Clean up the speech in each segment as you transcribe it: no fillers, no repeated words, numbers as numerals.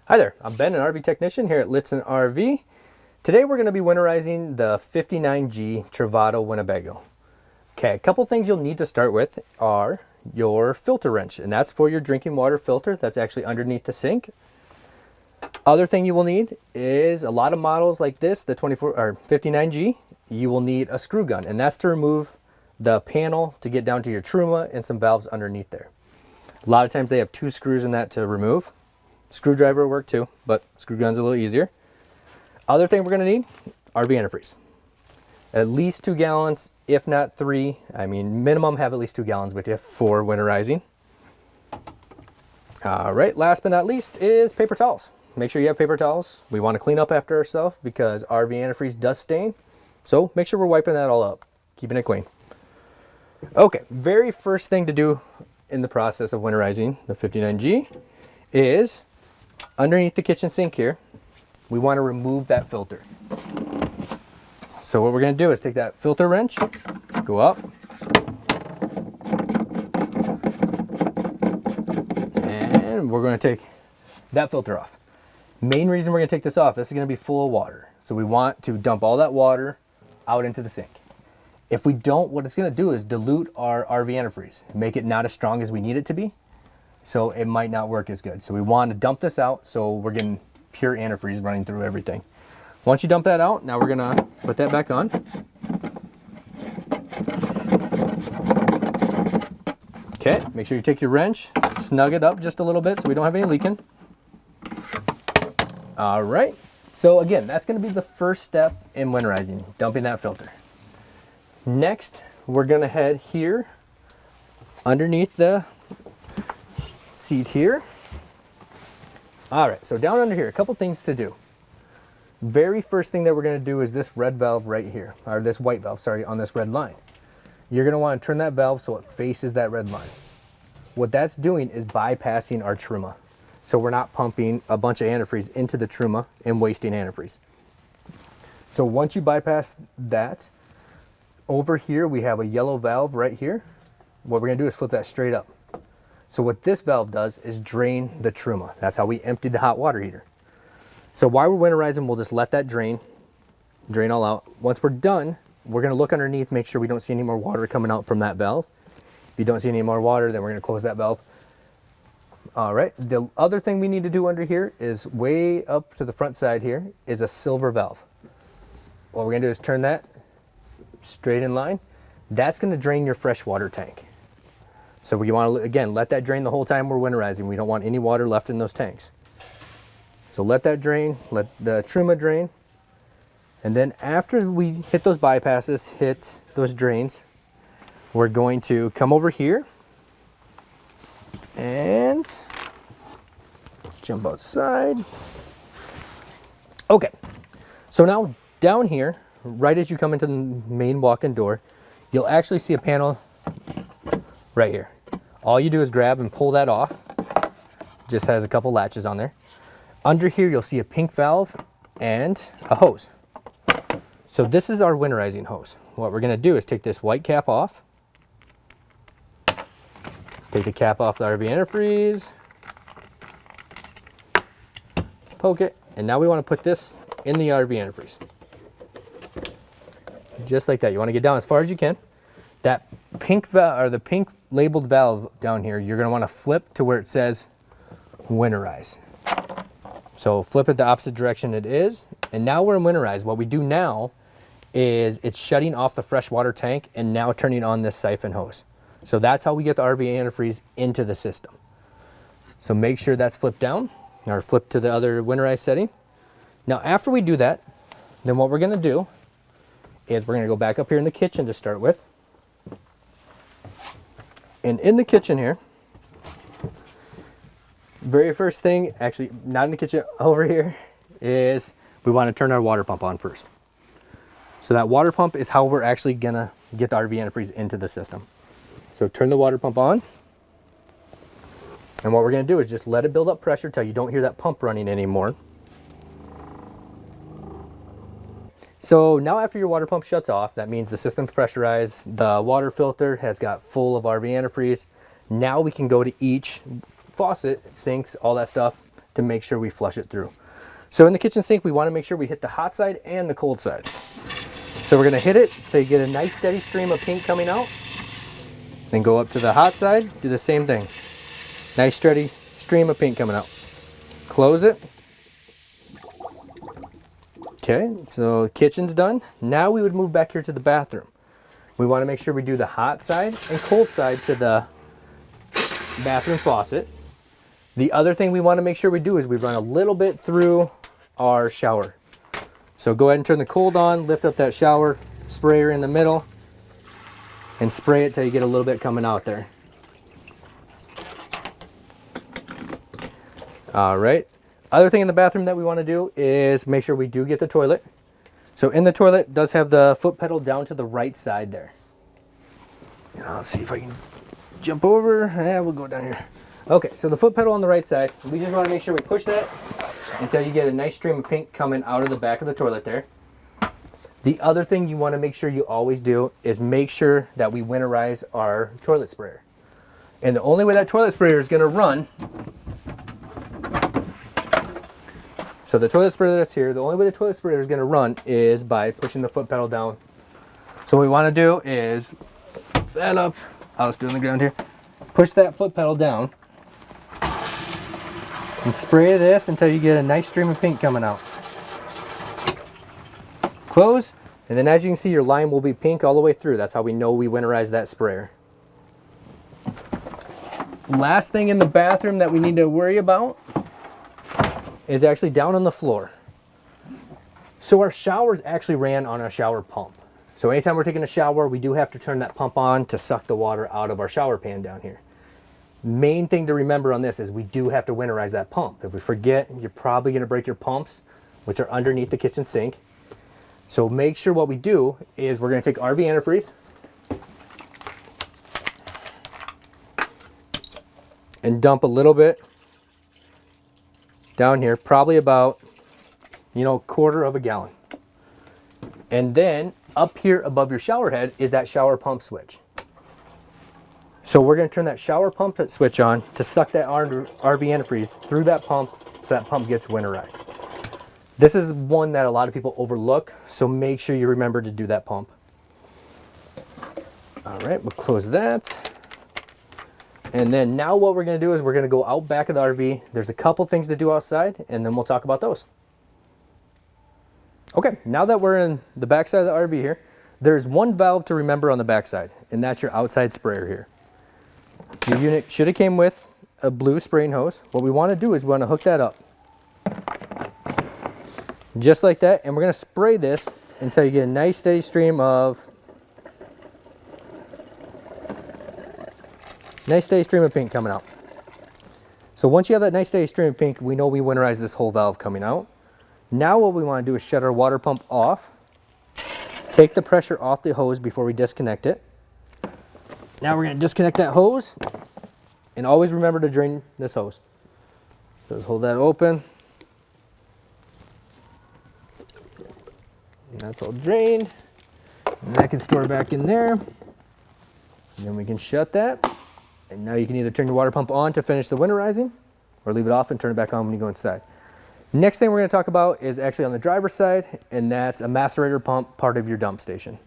Hi there, I'm Ben, an RV technician here at Lichtsinn RV. Today we're going to be winterizing the 59G Travato Winnebago. Okay, a couple things you'll need to start with are your filter wrench, and that's for your drinking water filter that's actually underneath the sink. Other thing you will need is a lot of models like this, the 59G, you will need a screw gun, and that's to remove the panel to get down to your truma and some valves underneath there. A lot of times they have 2 screws in that to remove. Screwdriver will work too, but screw gun's a little easier. Other thing we're going to need, RV antifreeze. At least 2 gallons, if not 3. I mean, minimum have at least 2 gallons with you for winterizing. All right, last but not least is paper towels. Make sure you have paper towels. We want to clean up after ourselves because RV antifreeze does stain. So make sure we're wiping that all up, keeping it clean. Okay, very first thing to do in the process of winterizing the 59G is underneath the kitchen sink here, we want to remove that filter. So what we're going to do is take that filter wrench, go up, and we're going to take that filter off. Main reason we're going to take this off, this is going to be full of water. So we want to dump all that water out into the sink. If we don't, what it's going to do is dilute our RV antifreeze, make it not as strong as we need it to be. So it might not work as good. So we want to dump this out so we're getting pure antifreeze running through everything. Once you dump that out, now we're gonna put that back on. Okay, make sure you take your wrench, snug it up just a little bit so we don't have any leaking. All right, so again, that's gonna be the first step in winterizing, dumping that filter. Next, we're gonna head here underneath the seat here. All right, so down under here, a couple things to do. Very first thing that we're going to do is this red valve right here, or this white valve, sorry, on this red line. You're going to want to turn that valve so it faces that red line. What that's doing is bypassing our truma. So we're not pumping a bunch of antifreeze into the truma and wasting antifreeze. So once you bypass that, over here we have a yellow valve right here. What we're going to do is flip that straight up. So what this valve does is drain the truma. That's how we emptied the hot water heater. So while we're winterizing, we'll just let that drain all out. Once we're done, we're gonna look underneath, make sure we don't see any more water coming out from that valve. If you don't see any more water, then we're gonna close that valve. All right, the other thing we need to do under here is way up to the front side here is a silver valve. What we're gonna do is turn that straight in line. That's gonna drain your freshwater tank. So we want to, again, let that drain the whole time we're winterizing. We don't want any water left in those tanks. So let that drain, let the truma drain. And then after we hit those bypasses, hit those drains, we're going to come over here and jump outside. Okay, so now down here, right as you come into the main walk-in door, you'll actually see a panel right here. All you do is grab and pull that off. Just has a couple latches on there. Under here, you'll see a pink valve and a hose. So this is our winterizing hose. What we're gonna do is take this white cap off. Take the cap off the RV antifreeze. Poke it, and now we wanna put this in the RV antifreeze. Just like that. You wanna get down as far as you can. That pink valve, or the pink labeled valve down here, you're going to want to flip to where it says Winterize. So flip it the opposite direction it is, and now we're in Winterize. What we do now is it's shutting off the freshwater tank and now turning on this siphon hose. So that's how we get the RV antifreeze into the system. So make sure that's flipped down, or flip to the other Winterize setting. Now after we do that, then what we're going to do is we're going to go back up here in the kitchen to start with. And in the kitchen here, very first thing, actually not in the kitchen, over here, is we want to turn our water pump on first. So that water pump is how we're actually gonna get the RV antifreeze into the system. So turn the water pump on. And what we're gonna do is just let it build up pressure till you don't hear that pump running anymore. So now after your water pump shuts off, that means the system's pressurized, the water filter has got full of RV antifreeze. Now we can go to each faucet, sinks, all that stuff, to make sure we flush it through. So in the kitchen sink, we want to make sure we hit the hot side and the cold side. So we're going to hit it so you get a nice steady stream of pink coming out. Then go up to the hot side, do the same thing. Nice steady stream of pink coming out. Close it. Okay, so the kitchen's done. Now we would move back here to the bathroom. We want to make sure we do the hot side and cold side to the bathroom faucet. The other thing we want to make sure we do is we run a little bit through our shower. So go ahead and turn the cold on, lift up that shower sprayer in the middle, and spray it till you get a little bit coming out there. All right. Other thing in the bathroom that we want to do is make sure we do get the toilet. So in the toilet, it does have the foot pedal down to the right side there. Let's see if I can jump over. We'll go down here. Okay, so the foot pedal on the right side, we just want to make sure we push that until you get a nice stream of pink coming out of the back of the toilet there. The other thing you want to make sure you always do is make sure that we winterize our toilet sprayer. And the only way that toilet sprayer is going to run, so the toilet sprayer that's here, the only way the toilet sprayer is going to run is by pushing the foot pedal down. So what we want to do is lift that up. I'll just do it on the ground here. Push that foot pedal down and spray this until you get a nice stream of pink coming out. Close, and then as you can see, your line will be pink all the way through. That's how we know we winterize that sprayer. Last thing in the bathroom that we need to worry about is actually down on the floor. So our showers actually ran on a shower pump. So anytime we're taking a shower, we do have to turn that pump on to suck the water out of our shower pan down here. Main thing to remember on this is we do have to winterize that pump. If we forget, you're probably going to break your pumps, which are underneath the kitchen sink. So make sure what we do is we're going to take RV antifreeze and dump a little bit down here, probably about, quarter of a gallon. And then up here above your shower head is that shower pump switch. So we're going to turn that shower pump switch on to suck that RV antifreeze through that pump so that pump gets winterized. This is one that a lot of people overlook, so make sure you remember to do that pump. All right, we'll close that. And then now what we're going to do is we're going to go out back of the RV. There's a couple things to do outside, and then we'll talk about those. Okay, now that we're in the back side of the RV here, there's one valve to remember on the back side, and that's your outside sprayer here. Your unit should have came with a blue spraying hose. What we want to do is we want to hook that up. Just like that, and we're going to spray this until you get a nice steady stream of pink coming out. So once you have that nice steady stream of pink, we know we winterize this whole valve coming out. Now what we want to do is shut our water pump off, take the pressure off the hose before we disconnect it. Now we're going to disconnect that hose, and always remember to drain this hose. So just hold that open. And that's all drained. And that can store back in there. And then we can shut that. And now you can either turn your water pump on to finish the winterizing, or leave it off and turn it back on when you go inside. Next thing we're going to talk about is actually on the driver's side, and that's a macerator pump, part of your dump station.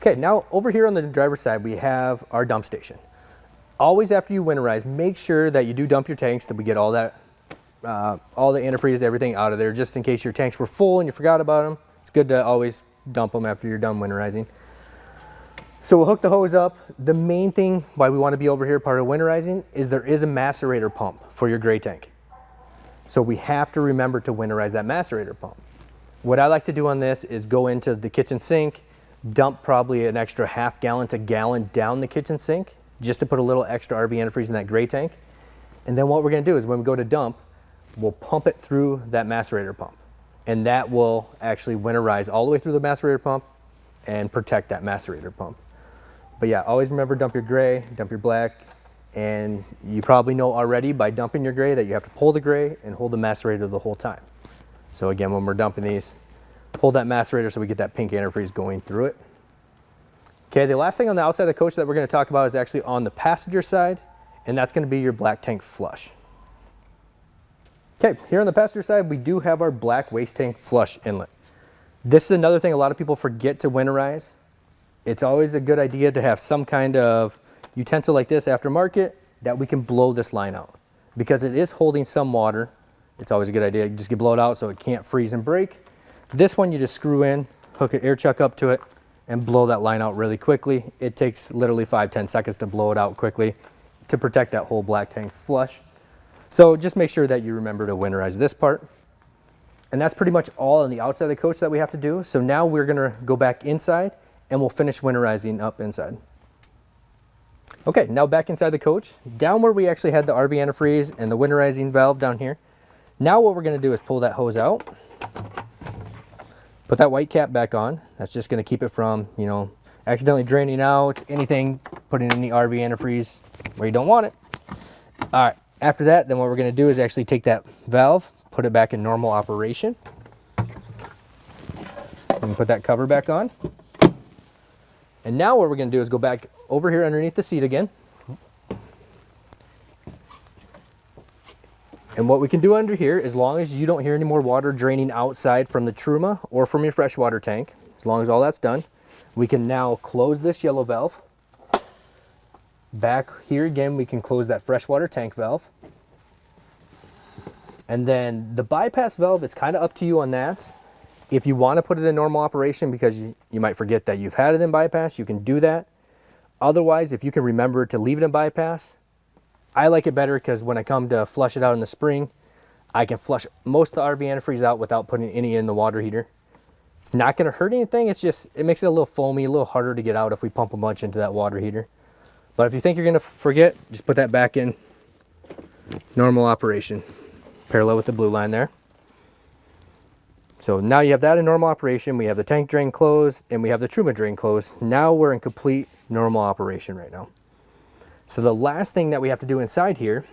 Okay, now over here on the driver's side, we have our dump station. Always after you winterize, make sure that you do dump your tanks, that we get all that, all the antifreeze, everything out of there, just in case your tanks were full and you forgot about them. It's good to always dump them after you're done winterizing. So we'll hook the hose up. The main thing why we want to be over here part of winterizing is there is a macerator pump for your gray tank. So we have to remember to winterize that macerator pump. What I like to do on this is go into the kitchen sink, dump probably an extra half gallon to gallon down the kitchen sink, just to put a little extra RV antifreeze in that gray tank. And then what we're going to do is when we go to dump, we'll pump it through that macerator pump. And that will actually winterize all the way through the macerator pump and protect that macerator pump. But yeah, always remember, dump your gray, dump your black, and you probably know already by dumping your gray that you have to pull the gray and hold the macerator the whole time. So again, when we're dumping these, hold that macerator so we get that pink antifreeze going through it. Okay, the last thing on the outside of the coach that we're going to talk about is actually on the passenger side, and that's going to be your black tank flush. Okay, here on the passenger side, we do have our black waste tank flush inlet. This is another thing a lot of people forget to winterize. It's always a good idea to have some kind of utensil like this aftermarket that we can blow this line out. Because it is holding some water, it's always a good idea. You just blow it out so it can't freeze and break. This one you just screw in, hook an air chuck up to it, and blow that line out really quickly. It takes literally 5-10 seconds to blow it out quickly to protect that whole black tank flush. So just make sure that you remember to winterize this part. And that's pretty much all on the outside of the coach that we have to do. So now we're gonna go back inside and we'll finish winterizing up inside. Okay, now back inside the coach, down where we actually had the RV antifreeze and the winterizing valve down here. Now what we're gonna do is pull that hose out, put that white cap back on. That's just gonna keep it from, you know, accidentally draining out anything, putting in the RV antifreeze where you don't want it. All right, after that, then what we're gonna do is actually take that valve, put it back in normal operation, and put that cover back on. And now what we're gonna do is go back over here underneath the seat again. And what we can do under here, as long as you don't hear any more water draining outside from the Truma or from your freshwater tank, as long as all that's done, we can now close this yellow valve. Back here again, we can close that freshwater tank valve. And then the bypass valve, it's kind of up to you on that. If you want to put it in normal operation because you might forget that you've had it in bypass, you can do that. Otherwise, if you can remember to leave it in bypass, I like it better because when I come to flush it out in the spring, I can flush most of the RV antifreeze out without putting any in the water heater. It's not going to hurt anything. It's just, it makes it a little foamy, a little harder to get out if we pump a bunch into that water heater. But if you think you're going to forget, just put that back in normal operation, parallel with the blue line there. So now you have that in normal operation, we have the tank drain closed, and we have the Truma drain closed. Now we're in complete normal operation right now. So the last thing that we have to do inside here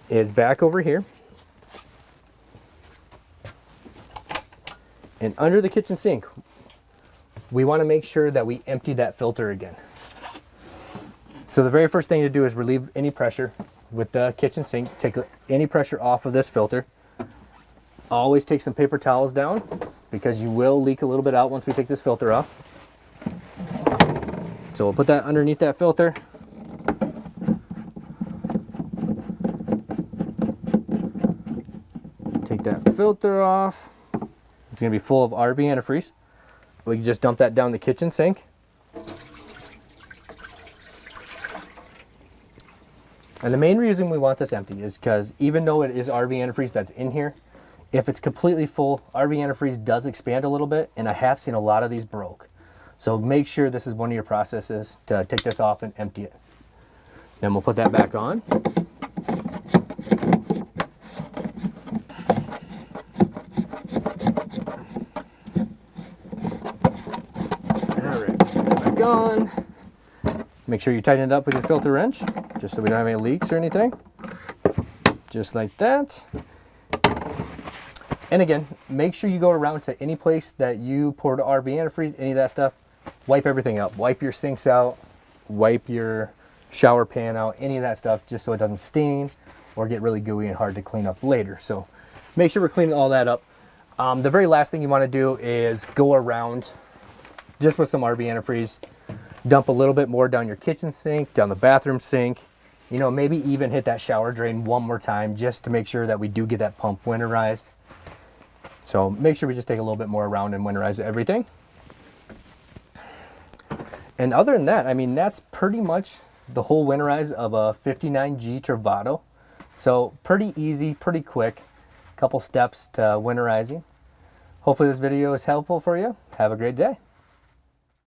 is back over here. And under the kitchen sink, we want to make sure that we empty that filter again. So the very first thing to do is relieve any pressure with the kitchen sink. Take any pressure off of this filter. Always take some paper towels down because you will leak a little bit out once we take this filter off. So we'll put that underneath that filter. Take that filter off. It's going to be full of RV antifreeze. We can just dump that down the kitchen sink. And the main reason we want this empty is because even though it is RV antifreeze that's in here, if it's completely full, RV antifreeze does expand a little bit, and I have seen a lot of these broke. So make sure this is one of your processes to take this off and empty it. Then we'll put that back on. All right, put that back on. Make sure you tighten it up with your filter wrench, just so we don't have any leaks or anything. Just like that. And again, make sure you go around to any place that you poured RV antifreeze, any of that stuff, wipe everything up. Wipe your sinks out, wipe your shower pan out, any of that stuff, just so it doesn't stain or get really gooey and hard to clean up later. So make sure we're cleaning all that up. The very last thing you want to do is go around just with some RV antifreeze, dump a little bit more down your kitchen sink, down the bathroom sink, you know, maybe even hit that shower drain one more time just to make sure that we do get that pump winterized. So make sure we just take a little bit more around and winterize everything. And other than that, I mean, that's pretty much the whole winterize of a 59G Travato. So pretty easy, pretty quick, couple steps to winterizing. Hopefully this video is helpful for you. Have a great day.